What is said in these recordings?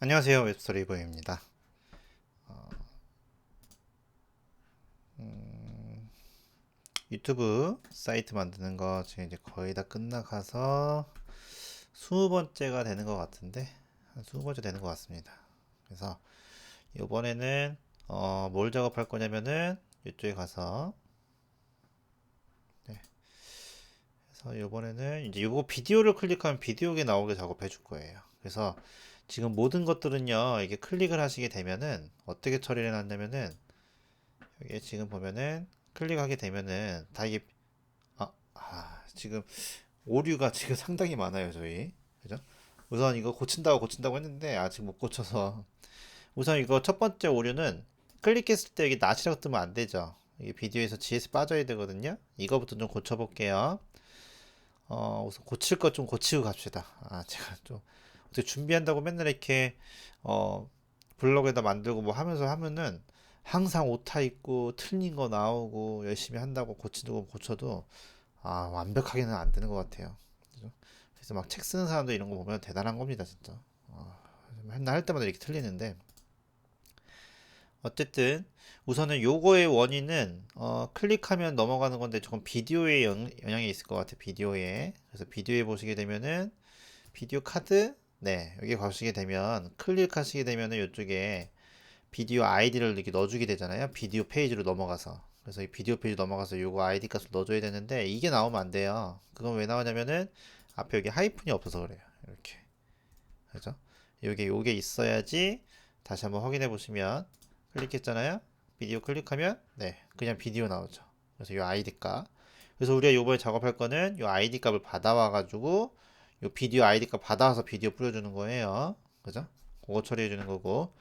안녕하세요. 웹스토리보입니다. 어, 음, 유튜브 사이트 만드는 거 지금 이제 거의 다 끝나가서 20번째가 되는 것 같은데 한 20번째 되는 것 같습니다. 그래서 이번에는 뭘 작업할 거냐면은 이쪽에 가서 네, 그래서 이번에는 이제 이거 비디오를 클릭하면 비디오가 나오게 작업해 줄 거예요. 그래서 지금 모든 것들은요, 이게 클릭을 하시게 되면은 어떻게 처리를 해놨냐면은 여기 지금 보면은 클릭하게 되면은 다 이게 지금 오류가 지금 상당히 많아요, 저희. 그죠? 우선 이거 고친다고 했는데 아직 못 고쳐서 우선 이거 첫 번째 오류는 클릭했을 때 여기 낫이라고 뜨면 안 되죠. 이게 비디오에서 GS 빠져야 되거든요. 이거부터 좀 고쳐볼게요. 우선 고칠 것 좀 고치고 갑시다. 제가 좀 어떻게 준비한다고 맨날 이렇게 어, 블로그에다 만들고 뭐 하면서 하면은 항상 오타 있고 틀린 거 나오고 열심히 한다고 고치고 고쳐도 완벽하게는 안 되는 것 같아요. 그죠? 그래서 막 책 쓰는 사람들 이런 거 보면 대단한 겁니다, 진짜. 어, 맨날 할 때마다 이렇게 틀리는데 어쨌든 우선은 요거의 원인은 클릭하면 넘어가는 건데 조금 비디오에 영향이 있을 것 같아요. 비디오에. 그래서 비디오에 보시게 되면은 비디오 카드 네, 여기 가시게 되면 클릭하시게 되면은 이쪽에 비디오 아이디를 이렇게 넣어주게 되잖아요. 비디오 페이지로 넘어가서. 그래서 이 비디오 페이지 넘어가서 요거 아이디 값을 넣어줘야 되는데 이게 나오면 안 돼요. 그건 왜 나오냐면은 앞에 여기 하이픈이 없어서 그래요. 이렇게. 그죠? 요게 있어야지 다시 한번 확인해 보시면 클릭했잖아요. 비디오 클릭하면 네, 그냥 비디오 나오죠. 그래서 요 아이디 값. 그래서 우리가 요번에 작업할 거는 요 아이디 값을 받아와 가지고 요 비디오 아이디 값 받아와서 비디오 뿌려주는 거예요. 그죠? 그거 처리해 주는 거고.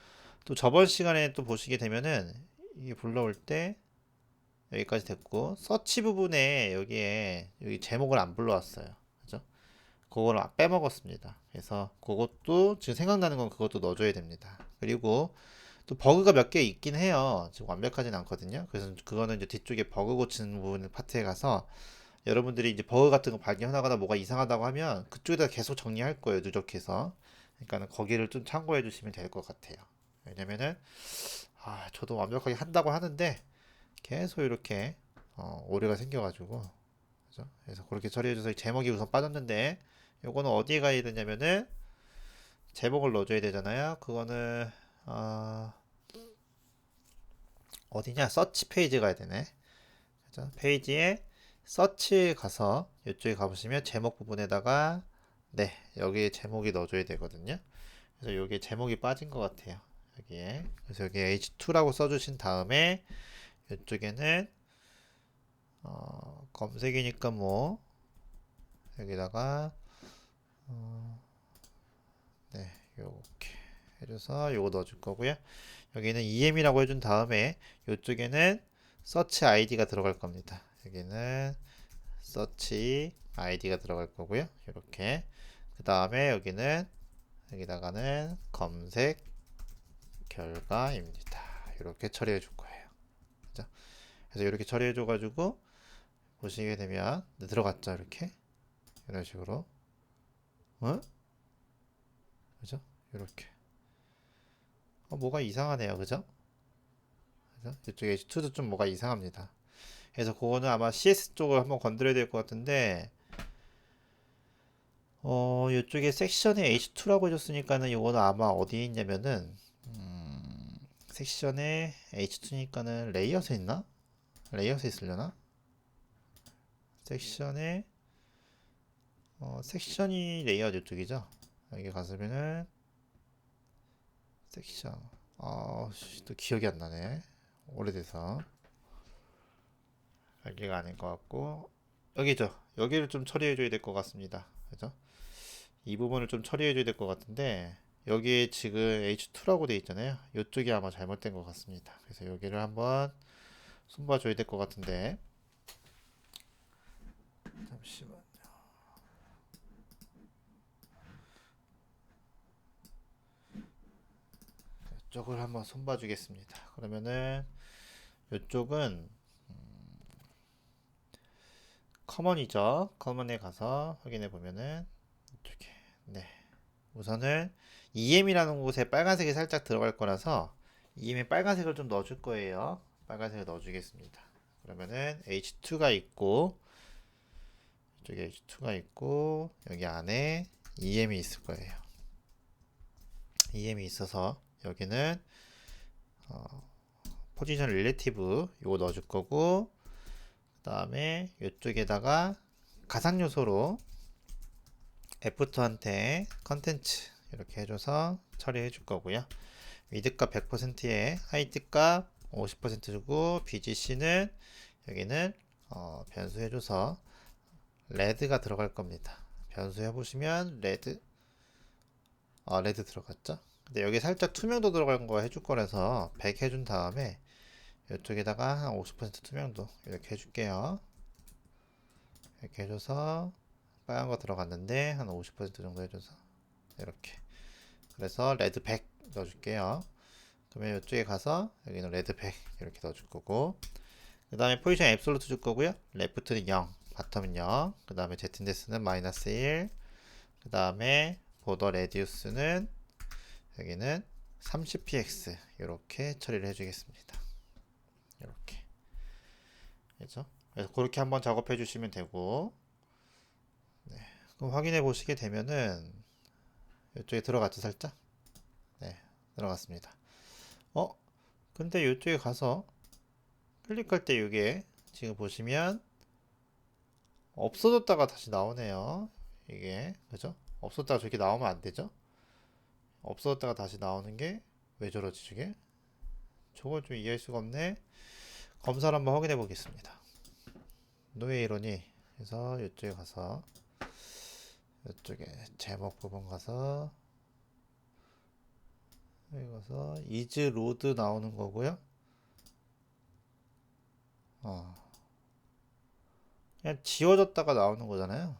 또 저번 시간에 또 보시게 되면은 이게 불러올 때 여기까지 됐고 서치 부분에 여기에 여기 제목을 안 불러왔어요. 그죠? 그걸 빼먹었습니다. 그래서 그것도 지금 생각나는 건 그것도 넣어줘야 됩니다. 그리고 또 버그가 몇 개 있긴 해요. 지금 완벽하진 않거든요. 그래서 그거는 이제 뒤쪽에 버그 고치는 부분 파트에 가서 여러분들이 이제 버그 같은 거 발견하거나 뭐가 이상하다고 하면 그쪽에다 계속 정리할 거예요. 누적해서. 그러니까는 거기를 좀 참고해 주시면 될 것 같아요. 왜냐면은 저도 완벽하게 한다고 하는데 계속 이렇게 오류가 생겨가지고 그죠? 그래서 그렇게 처리해줘서 제목이 우선 빠졌는데 요거는 어디에 가야 되냐면은 제목을 넣어줘야 되잖아요. 그거는 어, 어디냐? 서치 페이지 가야 되네. 그죠? 페이지에 서치 가서 이쪽에 가보시면 제목 부분에다가 네 여기 제목이 넣어줘야 되거든요. 그래서 여기 제목이 빠진 것 같아요. 여기에 그래서 여기 H2라고 써주신 다음에 이쪽에는 검색이니까 뭐 여기다가 네 요렇게 해줘서 요거 넣어줄 거고요. 여기는 EM이라고 해준 다음에 이쪽에는 서치 아이디가 들어갈 겁니다. 여기는 서치 아이디가 들어갈 거고요. 이렇게 그 다음에 여기는 여기다가는 검색 결과입니다. 이렇게 처리해 줄 거예요. 그죠? 그래서 이렇게 처리해 줘 가지고 보시게 되면 들어갔죠. 이렇게 이런 식으로 어? 그죠? 이렇게 뭐가 이상하네요. 그죠? 그죠? 이쪽에 H2도 좀 뭐가 이상합니다. 그래서 그거는 아마 CS 쪽을 한번 건드려야 될 것 같은데 이쪽에 섹션에 H2라고 해줬으니까는 이거는 아마 어디에 있냐면은 섹션에 H2니까는 레이어스에 있나? 레이어스에 있으려나? 섹션에 섹션이 레이어 이쪽이죠? 여기 가서면은 섹션 또 기억이 안 나네. 오래돼서 여기가 아닌 것 같고 여기죠. 여기를 좀 처리해 줘야 될 것 같습니다. 그죠? 이 부분을 좀 처리해 줘야 될 것 같은데 여기에 지금 H2라고 돼 있잖아요. 이쪽이 아마 잘못된 것 같습니다. 그래서 여기를 한번 손봐 줘야 될 것 같은데 잠시만. 이쪽을 한번 손봐 주겠습니다. 그러면은 이쪽은 커먼이죠. 커먼에 가서 확인해 보면은 이쪽에 네 우선은 EM이라는 곳에 빨간색이 살짝 들어갈 거라서 EM에 빨간색을 좀 넣어줄 거예요. 빨간색을 넣어주겠습니다. 그러면은 H2가 있고 이쪽에 H2가 있고 여기 안에 EM이 있을 거예요. EM이 있어서 여기는 포지션 릴레티브 이거 넣어줄 거고 그 다음에 이쪽에다가 가상 요소로 F2한테 컨텐츠 이렇게 해줘서 처리해 줄 거고요. 위드값 100%에 하이트값 50% 주고 BGC는 여기는 변수 해줘서 레드가 들어갈 겁니다. 변수 해보시면 레드 들어갔죠? 근데 여기 살짝 투명도 들어간 거 해줄 거라서 100 해준 다음에 이쪽에다가 한 50% 투명도 이렇게 해줄게요. 이렇게 해줘서 빨간 거 들어갔는데 한 50% 정도 해줘서 이렇게 그래서 레드 100 넣어줄게요. 그러면 이쪽에 가서 여기는 레드 100 이렇게 넣어줄 거고 그 다음에 포지션 앱솔루트 줄 거고요. 레프트는 0 바텀은 0 그 다음에 z인데스는 마이너스 1 그 다음에 보더 레디우스는 여기는 30px 이렇게 처리를 해주겠습니다. 이렇게 그렇죠? 그래서 그렇게 한번 작업해 주시면 되고 네. 그럼 확인해 보시게 되면은 이쪽에 들어갔죠 살짝? 네 들어갔습니다. 근데 이쪽에 가서 클릭할 때 이게 지금 보시면 없어졌다가 다시 나오네요. 이게 그죠? 없었다가 저렇게 나오면 안 되죠? 없어졌다가 다시 나오는 게 왜 저러지 저게? 저걸 좀 이해할 수가 없네. 검사를 한번 확인해 보겠습니다. 왜 이러니? 그래서 이쪽에 가서 이쪽에 제목 부분 가서 여기 가서 is load 나오는 거고요. 그냥 지워졌다가 나오는 거잖아요.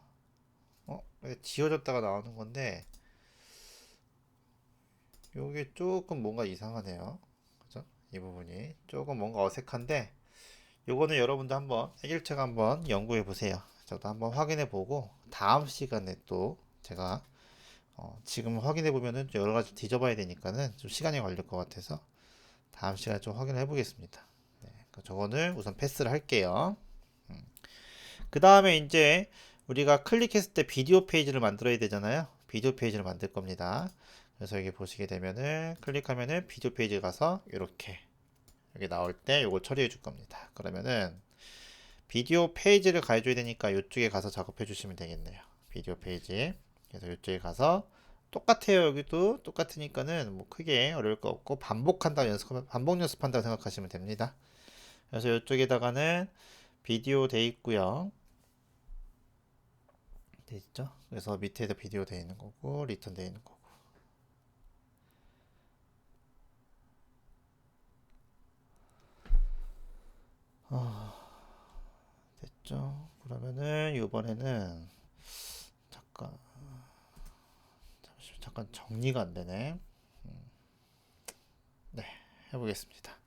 지워졌다가 나오는 건데 요게 조금 뭔가 이상하네요. 그죠? 이 부분이 조금 뭔가 어색한데 요거는 여러분도 한번 해결책 한번 연구해 보세요. 저도 한번 확인해 보고 다음 시간에 또 제가 지금 확인해 보면은 여러 가지 뒤져봐야 되니까는 좀 시간이 걸릴 것 같아서 다음 시간에 좀 확인해 보겠습니다. 네, 저거는 우선 패스를 할게요. 그 다음에 이제 우리가 클릭했을 때 비디오 페이지를 만들어야 되잖아요. 비디오 페이지를 만들 겁니다. 그래서 여기 보시게 되면은 클릭하면은 비디오 페이지 가서 이렇게 여기 나올 때 이걸 처리해 줄 겁니다. 그러면은 비디오 페이지를 가해줘야 되니까 이쪽에 가서 작업해 주시면 되겠네요. 비디오 페이지. 그래서 이쪽에 가서 똑같아요. 여기도 똑같으니까는 뭐 크게 어려울 거 없고 반복 연습한다고 생각하시면 됩니다. 그래서 이쪽에다가는 비디오 돼 있고요. 돼 있죠? 그래서 밑에도 비디오 돼 있는 거고 리턴 돼 있는 거고. 됐죠? 그러면은 이번에는 잠깐 정리가 안 되네. 네, 해보겠습니다.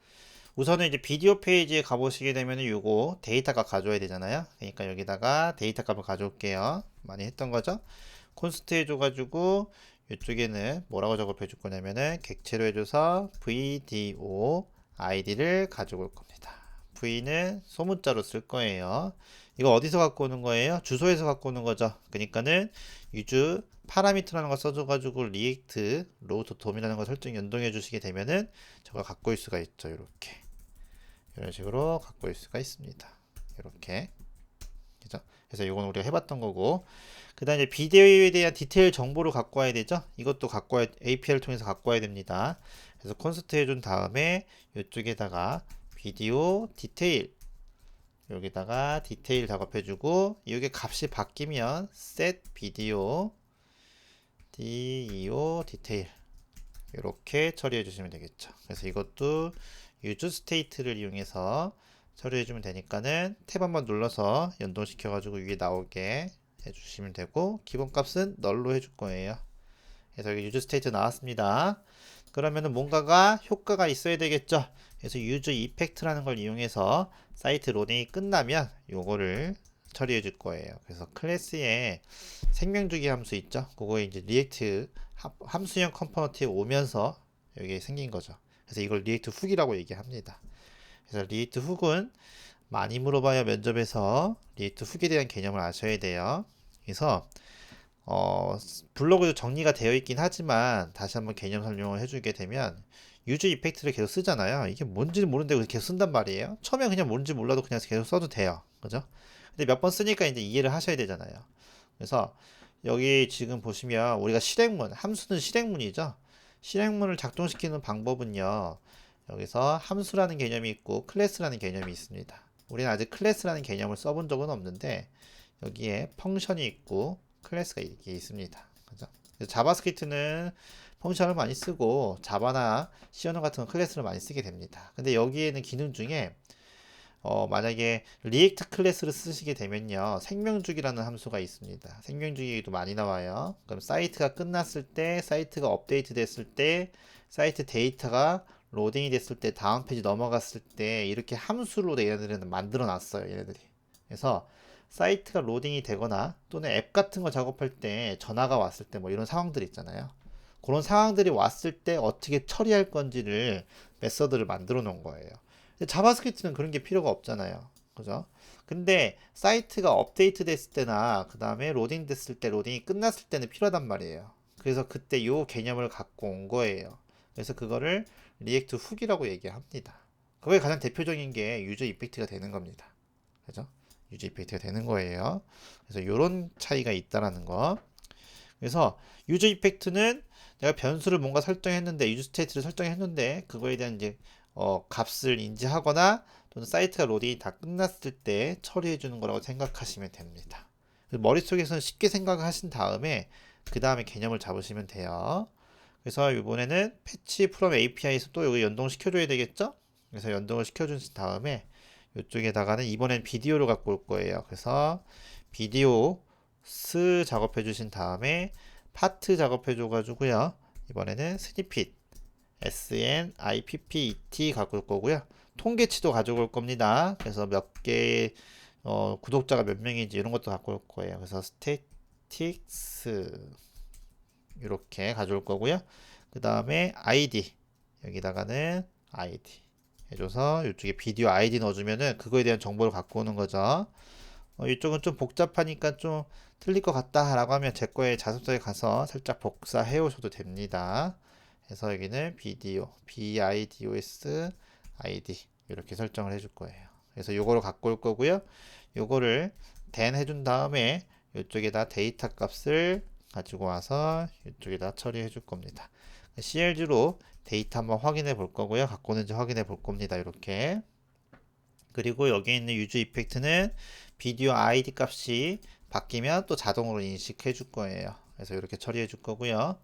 우선은 이제 비디오 페이지에 가보시게 되면 요거 데이터값 가져야 되잖아요. 그러니까 여기다가 데이터 값을 가져올게요. 많이 했던 거죠. 콘스트 해줘가지고 이쪽에는 뭐라고 작업해 줄 거냐면은 객체로 해줘서 VDO id를 가져올 겁니다. V는 소문자로 쓸 거예요. 이거 어디서 갖고 오는 거예요? 주소에서 갖고 오는 거죠. 그러니까는 use 파라미터라는 거 써줘가지고 리액트 로우트 돔이라는 거 설정 연동해 주시게 되면은 저걸 갖고 올 수가 있죠. 이렇게 이런 식으로 갖고 올 수가 있습니다. 이렇게 그죠? 그래서 이건 우리가 해봤던 거고 그 다음에 이제 비디오에 대한 디테일 정보를 갖고 와야 되죠. 이것도 갖고 와야 API를 통해서 갖고 와야 됩니다. 그래서 콘스트 해준 다음에 이쪽에다가 비디오 디테일 여기다가 디테일 작업해주고 이게 값이 바뀌면 set video DEO 디테일 이렇게 처리해 주시면 되겠죠. 그래서 이것도 use state를 이용해서 처리해 주면 되니까는 탭 한번 눌러서 연동시켜 가지고 위에 나오게 해 주시면 되고 기본 값은 널로 해줄 거예요. 그래서 여기 use state 나왔습니다. 그러면은 뭔가가 효과가 있어야 되겠죠. 그래서 use effect라는 걸 이용해서 사이트 로딩이 끝나면 요거를 처리해 줄 거예요. 그래서 클래스에 생명주기 함수 있죠. 그거에 이제 리액트 함수형 컴포넌트에 오면서 여기 생긴 거죠. 그래서 이걸 리액트 훅이라고 얘기합니다. 그래서 리액트 훅은 많이 물어봐요. 면접에서 리액트 훅에 대한 개념을 아셔야 돼요. 그래서 블로그도 정리가 되어 있긴 하지만 다시 한번 개념 설명을 해주게 되면 유저 이펙트를 계속 쓰잖아요. 이게 뭔지는 모르는데 계속 쓴단 말이에요. 처음에 그냥 뭔지 몰라도 그냥 계속 써도 돼요. 그죠? 근데 몇 번 쓰니까 이제 이해를 하셔야 되잖아요. 그래서 여기 지금 보시면 우리가 실행문, 함수는 실행문이죠. 실행문을 작동시키는 방법은요. 여기서 함수라는 개념이 있고 클래스라는 개념이 있습니다. 우리는 아직 클래스라는 개념을 써본 적은 없는데 여기에 펑션이 있고 클래스가 이렇게 있습니다. 그죠? 그래서 자바스크립트는 펑션을 많이 쓰고 자바나 C 언어 같은 건 클래스를 많이 쓰게 됩니다. 근데 여기에는 기능 중에 만약에 리액트 클래스를 쓰시게 되면요 생명주기라는 함수가 있습니다. 생명주기도 많이 나와요. 그럼 사이트가 끝났을 때, 사이트가 업데이트 됐을 때, 사이트 데이터가 로딩이 됐을 때, 다음 페이지 넘어갔을 때 이렇게 함수로 얘네들은 만들어 놨어요. 얘네들이. 그래서 사이트가 로딩이 되거나 또는 앱 같은 거 작업할 때 전화가 왔을 때 뭐 이런 상황들 있잖아요. 그런 상황들이 왔을 때 어떻게 처리할 건지를 메서드를 만들어 놓은 거예요. 자바스크립트는 그런 게 필요가 없잖아요. 그죠? 근데 사이트가 업데이트 됐을 때나 그 다음에 로딩 됐을 때, 로딩이 끝났을 때는 필요하단 말이에요. 그래서 그때 요 개념을 갖고 온 거예요. 그래서 그거를 리액트 훅이라고 얘기합니다. 그게 가장 대표적인 게 유저 이펙트가 되는 겁니다. 그죠? 유저 이펙트가 되는 거예요. 그래서 요런 차이가 있다라는 거. 그래서 유저 이펙트는 내가 변수를 뭔가 설정했는데, 유저 스테이트를 설정했는데 그거에 대한 이제 값을 인지하거나 또는 사이트가 로딩이 다 끝났을 때 처리해 주는 거라고 생각하시면 됩니다. 머릿속에서는 쉽게 생각하신 다음에 그 다음에 개념을 잡으시면 돼요. 그래서 이번에는 패치 from API에서 또 여기 연동시켜 줘야 되겠죠? 그래서 연동을 시켜 준 다음에 이쪽에다가는 이번엔 비디오를 갖고 올 거예요. 그래서 비디오 작업해 주신 다음에 파트 작업해 줘 가지고요. 이번에는 스니핏 SNIPPET 갖고 올 거고요. 통계치도 가져올 겁니다. 그래서 몇 개, 구독자가 몇 명인지 이런 것도 갖고 올 거예요. 그래서 스태틱스 이렇게 가져올 거고요. 그 다음에 ID 여기다가는 ID 해줘서 이쪽에 비디오 ID 넣어주면은 그거에 대한 정보를 갖고 오는 거죠. 이쪽은 좀 복잡하니까 좀 틀릴 것 같다 라고 하면 제 거에 자습서에 가서 살짝 복사해 오셔도 됩니다. 그래서 여기는 비디오 BIDOS ID 이렇게 설정을 해줄 거예요. 그래서 요거를 갖고 올 거고요. 요거를 then 해준 다음에 이쪽에다 데이터 값을 가지고 와서 이쪽에다 처리해 줄 겁니다. CLG로 데이터 한번 확인해 볼 거고요. 갖고 오는지 확인해 볼 겁니다. 이렇게. 그리고 여기 있는 유저 이펙트는 비디오 ID 값이 바뀌면 또 자동으로 인식해 줄 거예요. 그래서 이렇게 처리해 줄 거고요.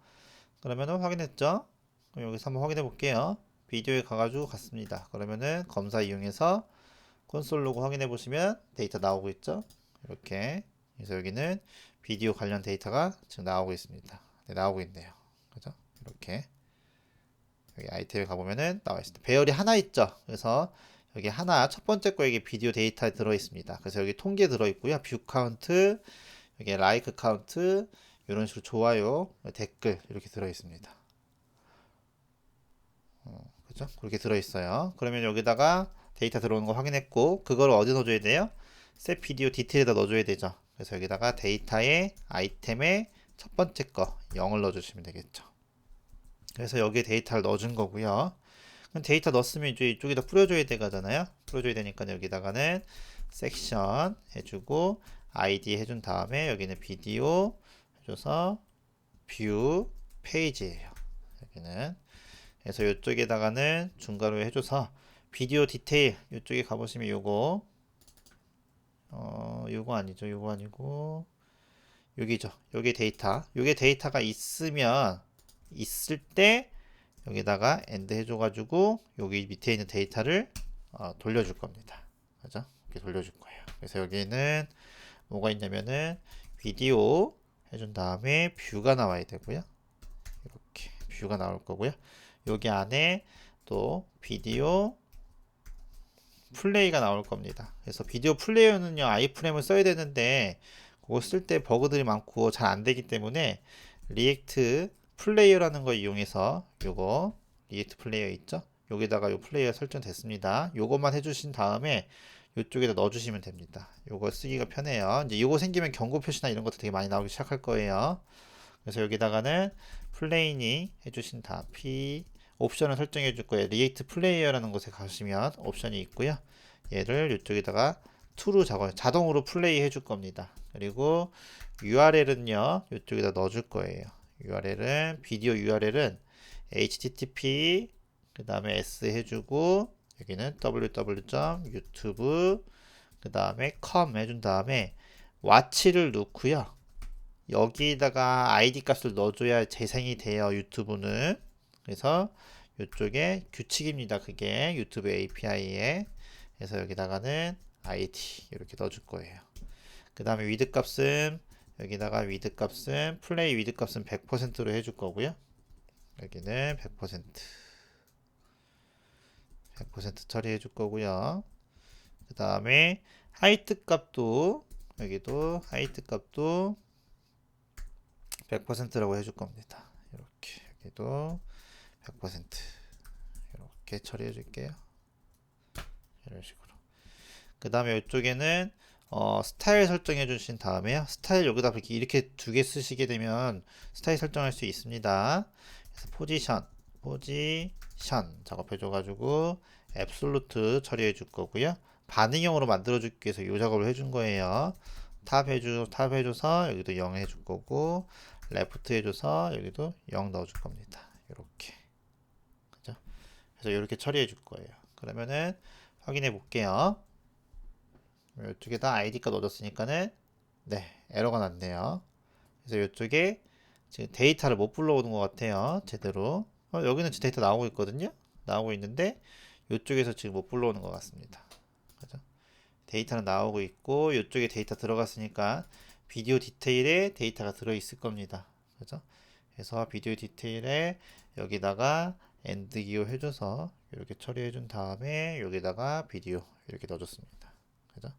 그러면은 확인했죠? 그럼 여기서 한번 확인해 볼게요. 비디오에 가가지고 갔습니다. 그러면은 검사 이용해서 콘솔 로그 확인해 보시면 데이터 나오고 있죠? 이렇게. 그래서 여기는 비디오 관련 데이터가 지금 나오고 있습니다. 네, 나오고 있네요. 그죠? 이렇게. 여기 아이템에 가보면은 나와 있습니다. 배열이 하나 있죠? 그래서 여기 하나, 첫 번째 거 여기 비디오 데이터에 들어 있습니다. 그래서 여기 통계 들어 있고요. 뷰 카운트, 여기 라이크 카운트, 이런 식으로 좋아요, 댓글 이렇게 들어 있습니다. 그죠? 그렇게 들어 있어요. 그러면 여기다가 데이터 들어오는 거 확인했고, 그걸 어디 넣어줘야 돼요? 셋 비디오 디테일에다 넣어줘야 되죠. 그래서 여기다가 데이터의 아이템의 첫 번째 거 0을 넣어주시면 되겠죠. 그래서 여기에 데이터를 넣어준 거고요. 그럼 데이터 넣었으면 이제 이쪽에다 뿌려줘야 되잖아요. 뿌려줘야 되니까 여기다가는 섹션 해주고 ID 해준 다음에 여기는 비디오 해줘서 뷰 페이지예요. 여기는 그래서 이쪽에다가는 중괄호 해줘서 비디오 디테일 이쪽에 가보시면 요거 요거 아니죠. 요거 아니고 여기죠. 요게 데이터. 요게 데이터가 있을 때 여기다가 엔드 해줘가지고 여기 밑에 있는 데이터를 돌려줄 겁니다. 그죠? 이렇게 돌려줄 거예요. 그래서 여기는 뭐가 있냐면은 비디오 해준 다음에 뷰가 나와야 되고요. 이렇게 뷰가 나올 거고요. 여기 안에 또 비디오 플레이가 나올 겁니다. 그래서 비디오 플레이어는요 아이프레임을 써야 되는데 그거 쓸 때 버그들이 많고 잘 안 되기 때문에 리액트 플레이어라는 거 이용해서 요거 리액트 플레이어 있죠? 여기다가 요 플레이어 설정됐습니다. 요것만 해주신 다음에 요쪽에다 넣어주시면 됩니다. 요거 쓰기가 편해요. 이제 요거 생기면 경고 표시나 이런 것도 되게 많이 나오기 시작할 거예요. 그래서 여기다가는 플레인이 해주신 다음 P 옵션을 설정해 줄 거예요. 리액트 플레이어라는 곳에 가시면 옵션이 있고요. 얘를 이쪽에다가 to로 적어요. 자동으로 플레이 해줄 겁니다. 그리고 URL은요, 이쪽에다 넣어줄 거예요. URL은 비디오 URL은 http 그 다음에 s 해주고 여기는 www.youtube 그 다음에 com 해준 다음에 watch를 넣고요. 여기다가 ID 값을 넣어줘야 재생이 돼요. 유튜브는. 그래서 이쪽에 규칙입니다. 그게 유튜브 API에. 그래서 여기다가는 ID 이렇게 넣어줄 거예요. 그 다음에 위드 값은 여기다가 위드 값은 플레이 위드 값은 100%로 해줄 거고요. 여기는 100% 처리해 줄 거고요. 그 다음에 하이트 값도 여기도 하이트 값도 100%라고 해줄 겁니다. 이렇게 여기도 100% 이렇게 처리해 줄게요. 이런 식으로. 그 다음에 이쪽에는 스타일 설정해 주신 다음에요. 스타일 여기다 이렇게 두 개 쓰시게 되면 스타일 설정할 수 있습니다. 그래서 포지션 작업해 줘가지고 앱솔루트 처리해 줄 거고요. 반응형으로 만들어 주기 위해서 이 작업을 해준 거예요. 탑 해줘서 여기도 0 해줄 거고 레프트 해줘서 여기도 0 넣어줄 겁니다. 이렇게 그죠? 그래서 이렇게 처리해 줄 거예요. 그러면은 확인해 볼게요. 이쪽에다 ID가 넣어줬으니까는 네 에러가 났네요. 그래서 이쪽에 지금 데이터를 못 불러오는 것 같아요. 제대로 여기는 지금 데이터 나오고 있거든요. 나오고 있는데 이쪽에서 지금 못 불러오는 것 같습니다. 그죠? 데이터는 나오고 있고 이쪽에 데이터 들어갔으니까 비디오 디테일에 데이터가 들어있을 겁니다. 그죠? 그래서 비디오 디테일에 여기다가 엔드 기호 해줘서 이렇게 처리해 준 다음에 여기다가 비디오 이렇게 넣어줬습니다. 그죠?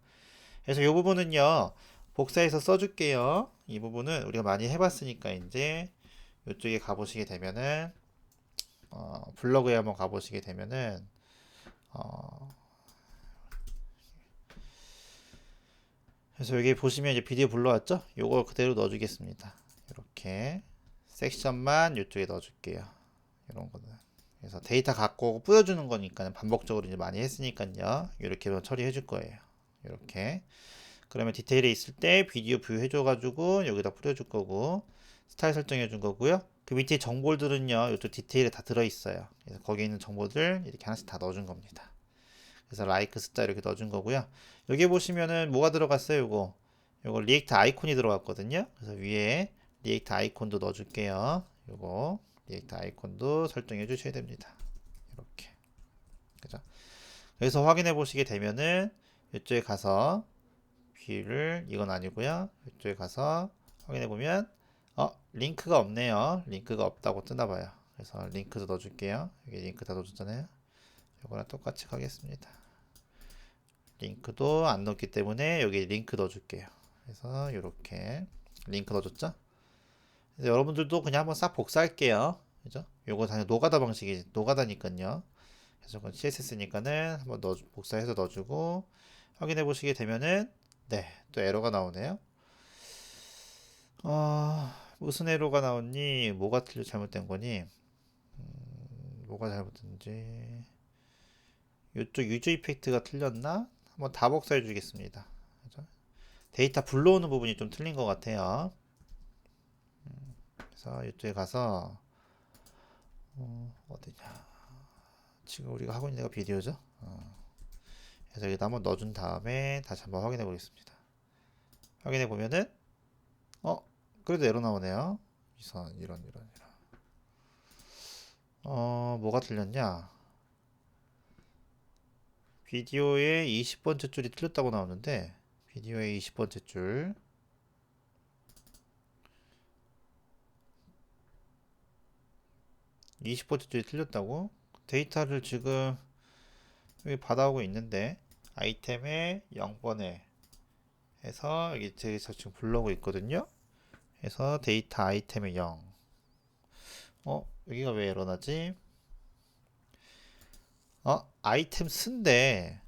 그래서 이 부분은요 복사해서 써줄게요. 이 부분은 우리가 많이 해봤으니까 이제 이쪽에 가보시게 되면은 블로그에 한번 가보시게 되면은 그래서 여기 보시면 이제 비디오 불러왔죠? 요걸 그대로 넣어주겠습니다. 이렇게 섹션만 이쪽에 넣어줄게요. 이런 거는. 그래서 데이터 갖고 오고 뿌려주는 거니까 반복적으로 이제 많이 했으니까요. 이렇게 처리해 줄 거예요. 이렇게. 그러면 디테일에 있을 때 비디오 뷰 해줘가지고 여기다 뿌려줄 거고 스타일 설정해 준 거고요. 그 밑에 정보들은요. 이쪽 디테일에 다 들어있어요. 그래서 거기에 있는 정보들 이렇게 하나씩 다 넣어준 겁니다. 그래서 라이크 숫자 이렇게 넣어준 거고요. 여기 보시면은 뭐가 들어갔어요? 요거 리액트 아이콘이 들어갔거든요. 그래서 위에 리액트 아이콘도 넣어줄게요. 요거 리액트 아이콘도 설정해 주셔야 됩니다. 이렇게 그죠? 그래서 확인해 보시게 되면은 이쪽에 가서 뷰를 이건 아니고요. 이쪽에 가서 확인해 보면 링크가 없네요. 링크가 없다고 뜨나 봐요. 그래서 링크도 넣어줄게요. 여기 링크 다 넣어줬잖아요. 이거랑 똑같이 가겠습니다. 링크도 안 넣었기 때문에 여기 링크 넣어줄게요. 그래서 이렇게 링크 넣어줬죠. 그래서 여러분들도 그냥 한번 싹 복사할게요. 그죠? 요거 다 노가다 방식이 노가다니까요. 그래서 이건 CSS니까는 한번 복사해서 넣어주고 확인해 보시게 되면은 네, 또 에러가 나오네요. 무슨 에러가 나왔니? 뭐가 잘못된 거니? 뭐가 잘못된지 이쪽 유저 이펙트가 틀렸나? 한번 다 복사해 주겠습니다. 그죠? 데이터 불러오는 부분이 좀 틀린 것 같아요. 그래서 이쪽에 가서 어디냐? 지금 우리가 하고 있는 데가 비디오죠? 그래서 여기다 한번 넣어준 다음에 다시 한번 확인해 보겠습니다. 확인해 보면은 그래도 에러 나오네요. 이런 뭐가 틀렸냐? 비디오의 20번째 줄이 틀렸다고 나오는데 비디오의 20번째 줄 20번째 줄이 틀렸다고? 데이터를 지금 여기 받아오고 있는데 아이템의 0번에 해서 여기 제에서 지금 불러오고 있거든요. 그래서 데이터 아이템의 0 여기가 왜 에러나지? 아이템 쓴데,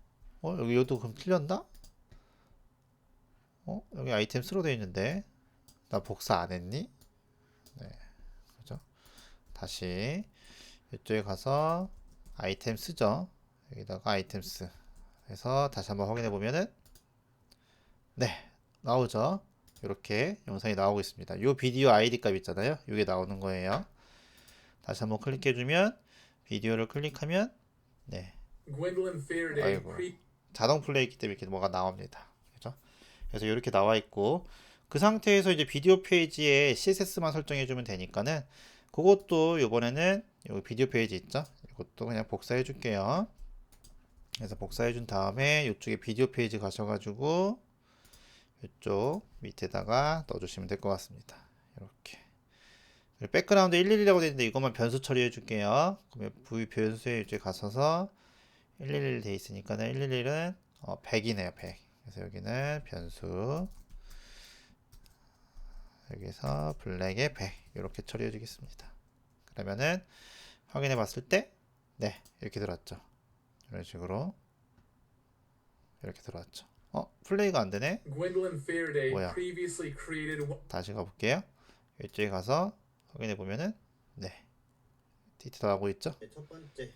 여기도 그럼 틀렸나? 여기 아이템 쓰로 되어 있는데, 나 복사 안 했니? 네, 그죠? 다시 이쪽에 가서 아이템 쓰죠. 여기다가 아이템 쓰. 그래서 다시 한번 확인해 보면은, 네, 나오죠. 이렇게 영상이 나오고 있습니다. 요 비디오 아이디 값 있잖아요. 이게 나오는 거예요. 다시 한번 클릭해 주면, 비디오를 클릭하면, 네, 아이고, 자동 플레이기 때문에 이렇게 뭐가 나옵니다. 그죠? 그래서 이렇게 나와 있고, 그 상태에서 이제 비디오 페이지에 CSS만 설정해 주면 되니까는, 그것도 이번에는 여기 비디오 페이지 있죠? 이것도 그냥 복사해 줄게요. 그래서 복사해 준 다음에 이쪽에 비디오 페이지 가셔가지고 이쪽 밑에다가 넣어주시면 될 것 같습니다. 이렇게 백그라운드 111이라고 되어 있는데 이것만 변수 처리해 줄게요. 그러면 V 변수에 이제 가셔서 111 되어 있으니까는 111은 100이네요. 100. 그래서 여기는 변수 여기서 블랙에 100 이렇게 처리해 주겠습니다. 그러면은 확인해 봤을 때 네, 이렇게 들어왔죠. 이런 식으로 이렇게 들어왔죠. 플레이가 안 되네. 뭐야? 다시 가볼게요. 이쪽에 가서 확인해 보면은 네, 디테일 나오고 있죠. 첫 번째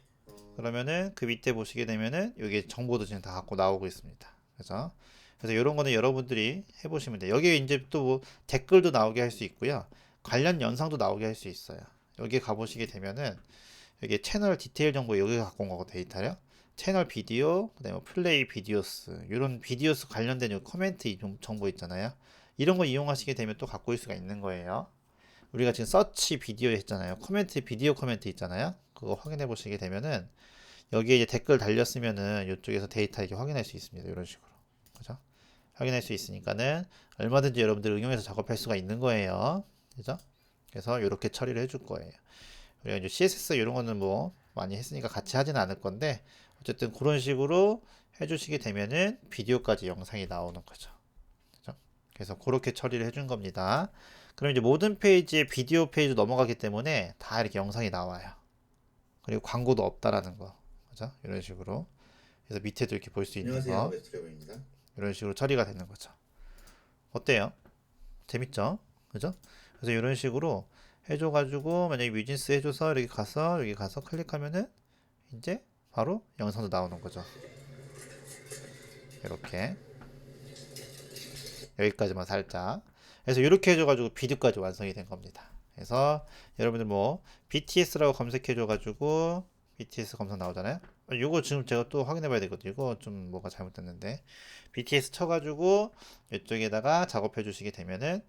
그러면은 그 밑에 보시게 되면은 여기 정보도 지금 다 갖고 나오고 있습니다. 그래서 이런 거는 여러분들이 해보시면 돼요. 여기 이제 또 뭐 댓글도 나오게 할 수 있고요. 관련 영상도 나오게 할 수 있어요. 여기 가보시게 되면은 여기 채널 디테일 정보 여기 갖고 온 거고 데이터요. 채널 비디오, 그다음에 뭐 플레이 비디오스 이런 비디오스 관련된 요 코멘트 정보 있잖아요. 이런 거 이용하시게 되면 또 갖고 올 수가 있는 거예요. 우리가 지금 서치 비디오 했잖아요. 코멘트 비디오 코멘트 있잖아요. 그거 확인해 보시게 되면은 여기에 이제 댓글 달렸으면은 이쪽에서 데이터 이렇게 확인할 수 있습니다. 이런 식으로. 그죠? 확인할 수 있으니까는 얼마든지 여러분들 응용해서 작업할 수가 있는 거예요. 그죠? 그래서 이렇게 처리를 해줄 거예요. 우리가 이제 CSS 이런 거는 뭐 많이 했으니까 같이 하지는 않을 건데 어쨌든 그런 식으로 해주시게 되면은 비디오까지 영상이 나오는 거죠. 그죠? 그래서 그렇게 처리를 해준 겁니다. 그럼 이제 모든 페이지에 비디오 페이지 넘어가기 때문에 다 이렇게 영상이 나와요. 그리고 광고도 없다라는 거. 그죠? 이런 식으로. 그래서 밑에도 이렇게 볼 수 있는 안녕하세요, 거. 웨스트레버입니다. 이런 식으로 처리가 되는 거죠. 어때요? 재밌죠? 그죠? 그래서 이런 식으로 해줘가지고 만약에 뮤진스 해줘서 이렇게 가서 여기 가서 클릭하면은 이제 바로 영상도 나오는 거죠. 이렇게 여기까지만 살짝. 그래서 이렇게 해줘가지고 비디오까지 완성이 된 겁니다. 그래서 여러분들 뭐 BTS라고 검색해줘가지고 BTS 검색 나오잖아요. 이거 지금 제가 또 확인해봐야 되거든요. 이거 좀 뭐가 잘못됐는데 BTS 쳐가지고 이쪽에다가 작업해 주시게 되면은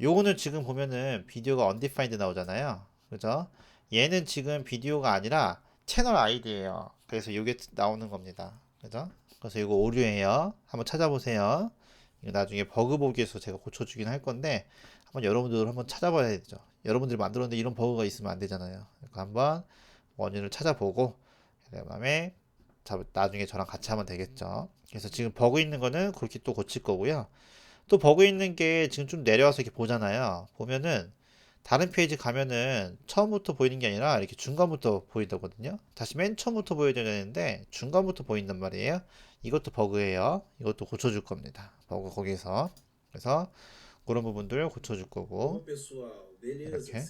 요거는 지금 보면은 비디오가 undefined 나오잖아요. 그죠? 얘는 지금 비디오가 아니라 채널 아이디예요. 그래서 이게 나오는 겁니다. 그죠? 그래서 이거 오류예요. 한번 찾아보세요. 이거 나중에 버그 보기에서 제가 고쳐주긴 할 건데 한번 여러분들 한번 찾아봐야 되죠. 여러분들이 만들었는데 이런 버그가 있으면 안 되잖아요. 그러니까 한번 원인을 찾아보고 그다음에 나중에 저랑 같이 하면 되겠죠. 그래서 지금 버그 있는 거는 그렇게 또 고칠 거고요. 또 버그 있는 게 지금 좀 내려와서 이렇게 보잖아요. 보면은 다른 페이지 가면은 처음부터 보이는 게 아니라 이렇게 중간부터 보이더거든요. 다시 맨 처음부터 보여야 되는데 중간부터 보인단 말이에요. 이것도 버그예요. 이것도 고쳐줄 겁니다. 버그 거기서. 그래서 그런 부분들 고쳐줄 거고 이렇게.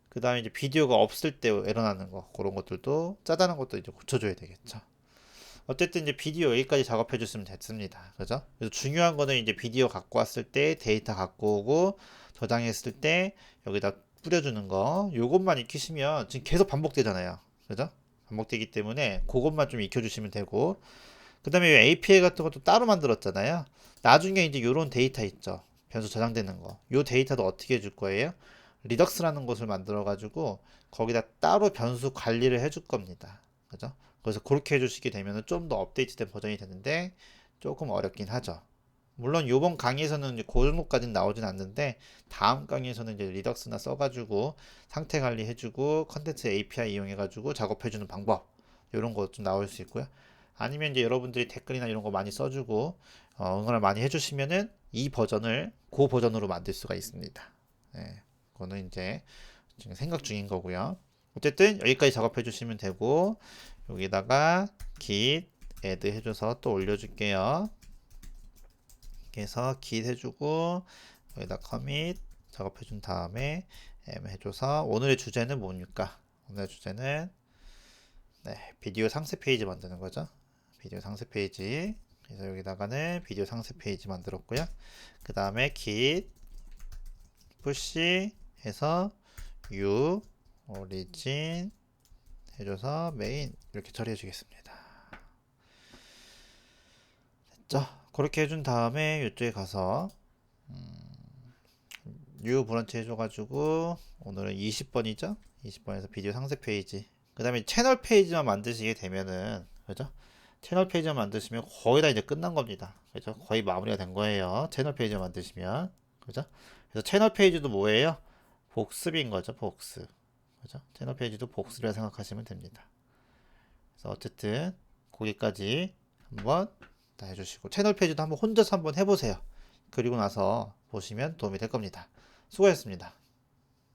그 다음에 이제 비디오가 없을 때 에러나는 거 그런 것들도 짜다는 것도 이제 고쳐줘야 되겠죠. 어쨌든 이제 비디오 여기까지 작업해 줬으면 됐습니다. 그죠? 그래서 중요한 거는 이제 비디오 갖고 왔을 때 데이터 갖고 오고 저장했을 때 여기다 뿌려주는 거 요것만 익히시면 지금 계속 반복되잖아요. 그죠? 반복되기 때문에 그것만 좀 익혀주시면 되고 그 다음에 API 같은 것도 따로 만들었잖아요. 나중에 이제 요런 데이터 있죠. 변수 저장되는 거. 요 데이터도 어떻게 해줄 거예요? 리덕스라는 것을 만들어 가지고 거기다 따로 변수 관리를 해줄 겁니다. 그죠? 그래서 그렇게 해주시게 되면 좀 더 업데이트된 버전이 되는데 조금 어렵긴 하죠. 물론 이번 강의에서는 이제 그 정도까지는 나오진 않는데 다음 강의에서는 이제 리덕스나 써가지고 상태 관리해주고 컨텐츠 API 이용해가지고 작업해주는 방법 이런 거 좀 나올 수 있고요. 아니면 이제 여러분들이 댓글이나 이런 거 많이 써주고 응원을 많이 해주시면은 이 버전을 그 버전으로 만들 수가 있습니다. 네, 그거는 이제 지금 생각 중인 거고요. 어쨌든 여기까지 작업해 주시면 되고 여기다가 git add 해줘서 또 올려줄게요. 이렇게 해서 git 해주고 여기다 commit 작업해 준 다음에 m 해줘서 오늘의 주제는 뭡니까? 오늘의 주제는 비디오 상세 페이지 만드는 거죠. 비디오 상세 페이지. 그래서 여기다가는 비디오 상세 페이지 만들었고요. 그 다음에 git push 해서 u origin 해줘서 메인 이렇게 처리해 주겠습니다. 됐죠? 그렇게 해준 다음에 이쪽에 가서 new 브런치 해줘가지고 오늘은 20번이죠? 20번에서 비디오 상세 페이지 그 다음에 채널 페이지만 만드시게 되면은 그죠? 채널 페이지만 만드시면 거의 다 이제 끝난 겁니다. 그죠? 거의 마무리가 된 거예요. 채널 페이지만 만드시면 그죠? 그래서 채널 페이지도 뭐예요? 복습인 거죠. 복습. 그죠? 채널 페이지도 복습이라 생각하시면 됩니다. 그래서 어쨌든 거기까지 한번 다 해주시고 채널 페이지도 한번 혼자서 한번 해보세요. 그리고 나서 보시면 도움이 될 겁니다. 수고하셨습니다.